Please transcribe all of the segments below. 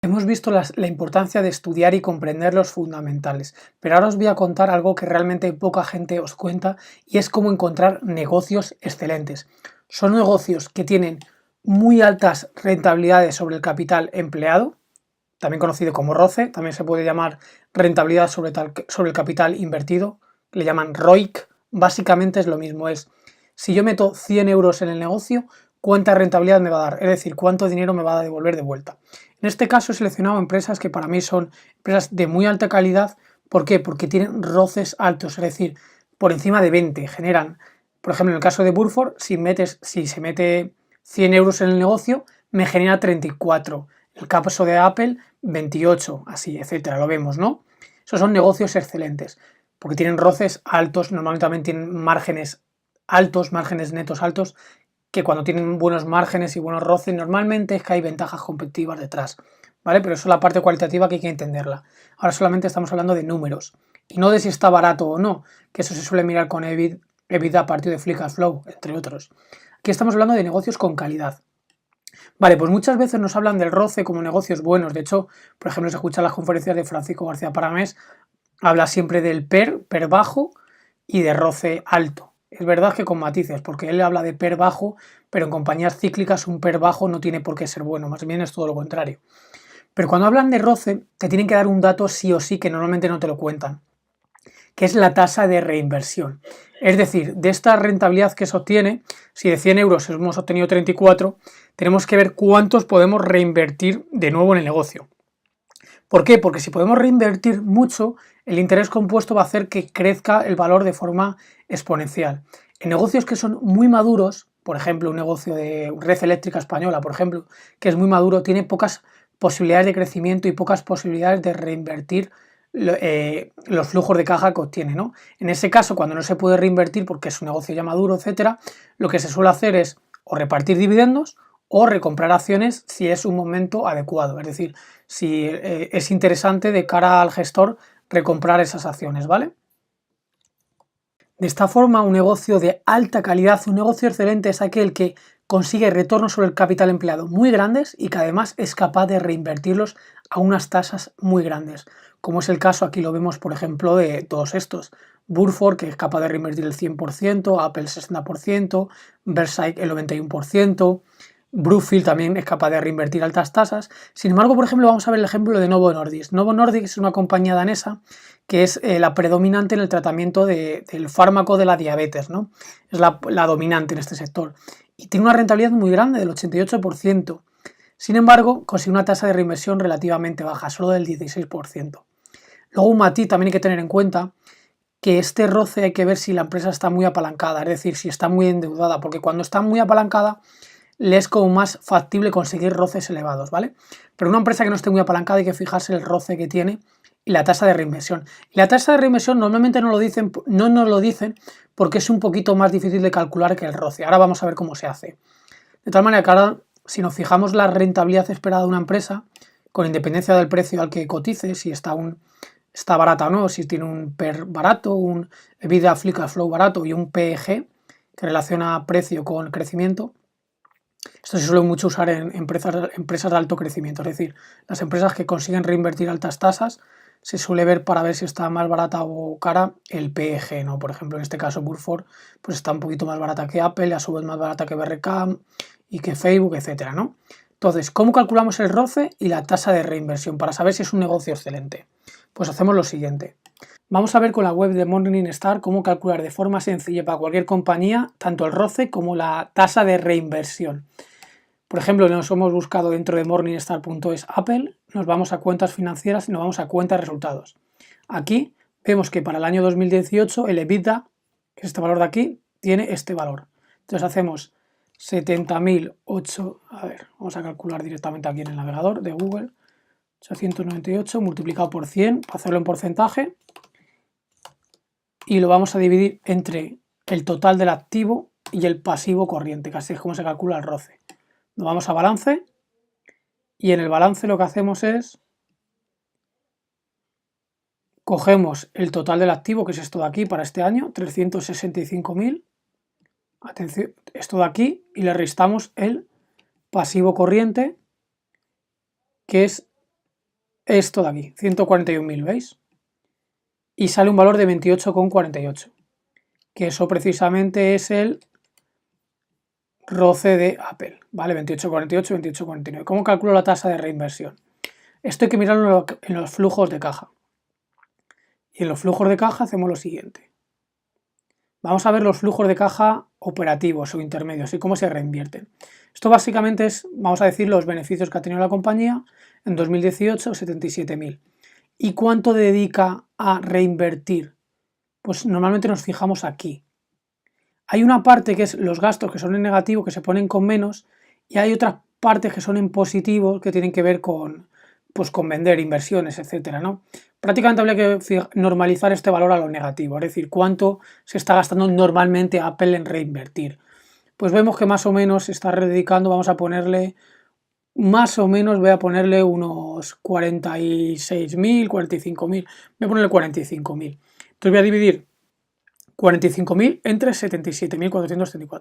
Hemos visto la importancia de estudiar y comprender los fundamentales, pero ahora os voy a contar algo que realmente poca gente os cuenta y es cómo encontrar negocios excelentes. Son negocios que tienen muy altas rentabilidades sobre el capital empleado, también conocido como ROCE, también se puede llamar rentabilidad sobre el capital invertido, le llaman ROIC, básicamente es lo mismo, es si yo meto 100 euros en el negocio, ¿cuánta rentabilidad me va a dar? Es decir, ¿cuánto dinero me va a devolver de vuelta? En este caso he seleccionado empresas que para mí son empresas de muy alta calidad. ¿Por qué? Porque tienen roces altos, es decir, por encima de 20, generan, por ejemplo, en el caso de Burford, si se mete 100 euros en el negocio, me genera 34. El caso de Apple, 28, así, etcétera, lo vemos, ¿no? Esos son negocios excelentes, porque tienen roces altos, normalmente también tienen márgenes altos, márgenes netos altos, que cuando tienen buenos márgenes y buenos roces, normalmente es que hay ventajas competitivas detrás, ¿vale? Pero eso es la parte cualitativa que hay que entenderla. Ahora solamente estamos hablando de números, y no de si está barato o no, que eso se suele mirar con EBITDA a partir de Free Cash Flow, entre otros. Aquí estamos hablando de negocios con calidad. Vale, pues muchas veces nos hablan del roce como negocios buenos. De hecho, por ejemplo, se escuchan las conferencias de Francisco García Paramés, habla siempre del PER bajo y de roce alto. Es verdad que con matices, porque él habla de PER bajo, pero en compañías cíclicas un PER bajo no tiene por qué ser bueno, más bien es todo lo contrario. Pero cuando hablan de roce, te tienen que dar un dato sí o sí que normalmente no te lo cuentan, que es la tasa de reinversión. Es decir, de esta rentabilidad que se obtiene, si de 100 euros hemos obtenido 34, tenemos que ver cuántos podemos reinvertir de nuevo en el negocio. ¿Por qué? Porque si podemos reinvertir mucho, el interés compuesto va a hacer que crezca el valor de forma exponencial. En negocios que son muy maduros, por ejemplo, un negocio de Red Eléctrica Española, por ejemplo, que es muy maduro, tiene pocas posibilidades de crecimiento y pocas posibilidades de reinvertir los flujos de caja que obtiene, ¿no? En ese caso, cuando no se puede reinvertir porque es un negocio ya maduro, etcétera, lo que se suele hacer es o repartir dividendos o recomprar acciones si es un momento adecuado, es decir, si es interesante de cara al gestor recomprar esas acciones, ¿vale? De esta forma, un negocio de alta calidad, un negocio excelente es aquel que consigue retornos sobre el capital empleado muy grandes y que además es capaz de reinvertirlos a unas tasas muy grandes, como es el caso, aquí lo vemos por ejemplo de todos estos. Burford, que es capaz de reinvertir el 100%, Apple el 60%, Versailles el 91%, Brookfield también es capaz de reinvertir altas tasas. Sin embargo, por ejemplo, vamos a ver el ejemplo de Novo Nordisk. Novo Nordisk es una compañía danesa que es la predominante en el tratamiento del fármaco de la diabetes, ¿no? Es la dominante en este sector. Y tiene una rentabilidad muy grande, del 88%. Sin embargo, consigue una tasa de reinversión relativamente baja, solo del 16%. Luego, un matiz también hay que tener en cuenta que este roce hay que ver si la empresa está muy apalancada, es decir, si está muy endeudada, porque cuando está muy apalancada le es como más factible conseguir roces elevados, ¿vale? Pero una empresa que no esté muy apalancada hay que fijarse el roce que tiene y la tasa de reinversión. Y la tasa de reinversión normalmente no nos lo dicen porque es un poquito más difícil de calcular que el roce. Ahora vamos a ver cómo se hace. De tal manera que ahora, si nos fijamos la rentabilidad esperada de una empresa, con independencia del precio al que cotice, si está barata o no, si tiene un PER barato, un EBITDA Free Cash Flow barato y un PEG que relaciona precio con crecimiento. Esto se suele mucho usar en empresas de alto crecimiento, es decir, las empresas que consiguen reinvertir altas tasas se suele ver para ver si está más barata o cara el PEG, ¿no? Por ejemplo, en este caso Burford pues está un poquito más barata que Apple, a su vez más barata que BRK y que Facebook, etcétera, ¿no? Entonces, ¿cómo calculamos el ROCE y la tasa de reinversión para saber si es un negocio excelente? Pues hacemos lo siguiente. Vamos a ver con la web de Morningstar cómo calcular de forma sencilla para cualquier compañía tanto el ROCE como la tasa de reinversión. Por ejemplo, nos hemos buscado dentro de morningstar.es Apple, nos vamos a cuentas financieras y nos vamos a cuentas de resultados. Aquí vemos que para el año 2018 el EBITDA, que es este valor de aquí, tiene este valor. Entonces hacemos 70.008, a ver, vamos a calcular directamente aquí en el navegador de Google, 898 multiplicado por 100 para hacerlo en porcentaje y lo vamos a dividir entre el total del activo y el pasivo corriente, que así es como se calcula el ROCE. Nos vamos a balance y en el balance lo que hacemos es cogemos el total del activo, que es esto de aquí para este año, 365.000, atención, esto de aquí, y le restamos el pasivo corriente, que es esto de aquí, 141.000, ¿veis? Y sale un valor de 28,48, que eso precisamente es el roce de Apple, ¿vale? 28,48, 28,49. ¿Cómo calculo la tasa de reinversión? Esto hay que mirarlo en los flujos de caja. Y en los flujos de caja hacemos lo siguiente. Vamos a ver los flujos de caja operativos o intermedios y cómo se reinvierten. Esto básicamente es, vamos a decir, los beneficios que ha tenido la compañía en 2018, 77.000. ¿Y cuánto dedica a reinvertir? Pues normalmente nos fijamos aquí. Hay una parte que es los gastos que son en negativo, que se ponen con menos, y hay otras partes que son en positivo, que tienen que ver con, pues, con vender, inversiones, etcétera, ¿no? Prácticamente habría que normalizar este valor a lo negativo, es decir, cuánto se está gastando normalmente Apple en reinvertir. Pues vemos que más o menos se está dedicando, vamos a ponerle, más o menos voy a ponerle unos 46.000, 45.000, voy a ponerle 45.000. Entonces voy a dividir 45.000 entre 77.434. O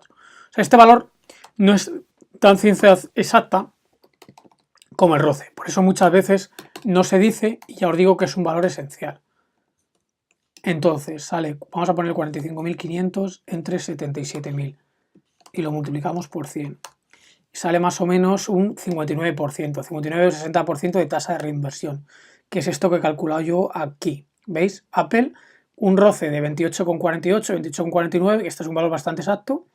sea, este valor no es tan ciencia exacta como el roce. Por eso muchas veces no se dice y ya os digo que es un valor esencial. Entonces sale, vamos a poner 45.500 entre 77.000 y lo multiplicamos por 100. Y sale más o menos un 59%, 59 o 60% de tasa de reinversión, que es esto que he calculado yo aquí. ¿Veis? Apple, un roce de 28,48, 28,49, que este es un valor bastante exacto,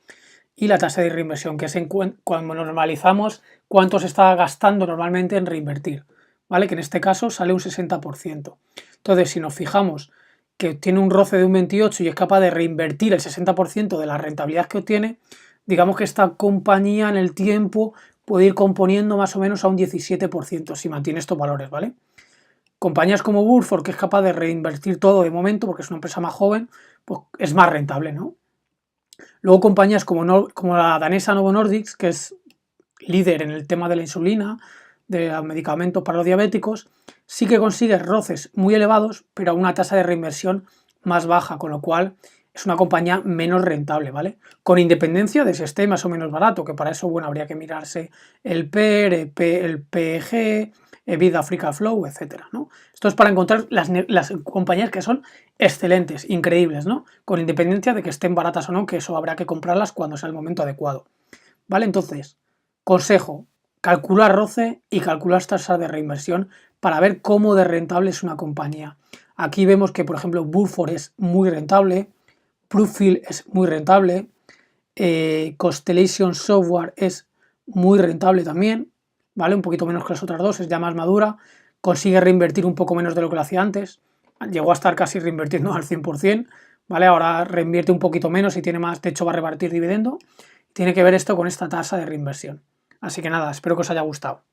y la tasa de reinversión, que es cuando normalizamos cuánto se está gastando normalmente en reinvertir, ¿vale? Que en este caso sale un 60%. Entonces, si nos fijamos que tiene un roce de un 28 y es capaz de reinvertir el 60% de la rentabilidad que obtiene, digamos que esta compañía en el tiempo puede ir componiendo más o menos a un 17% si mantiene estos valores, ¿vale? Compañías como Burford, que es capaz de reinvertir todo de momento porque es una empresa más joven, pues es más rentable, ¿no? Luego compañías como la danesa Novo Nordisk, que es líder en el tema de la insulina, de los medicamentos para los diabéticos, sí que consigue roces muy elevados, pero a una tasa de reinversión más baja, con lo cual es una compañía menos rentable, ¿vale? Con independencia de si esté más o menos barato, que para eso, bueno, habría que mirarse el PER, el PEG, EBITDA Free Cash Flow, etcétera, ¿no? Esto es para encontrar las compañías que son excelentes, increíbles, ¿no? Con independencia de que estén baratas o no, que eso habrá que comprarlas cuando sea el momento adecuado, ¿vale? Entonces, consejo, calcular ROCE y calcular tasas de reinversión para ver cómo de rentable es una compañía. Aquí vemos que, por ejemplo, Burford es muy rentable, Prooffield es muy rentable, Constellation Software es muy rentable también, ¿vale? Un poquito menos que las otras dos, es ya más madura, consigue reinvertir un poco menos de lo que lo hacía antes, llegó a estar casi reinvirtiendo al 100%, ¿vale? Ahora reinvierte un poquito menos y tiene más, de hecho va a repartir dividendo. Tiene que ver esto con esta tasa de reinversión. Así que nada, espero que os haya gustado.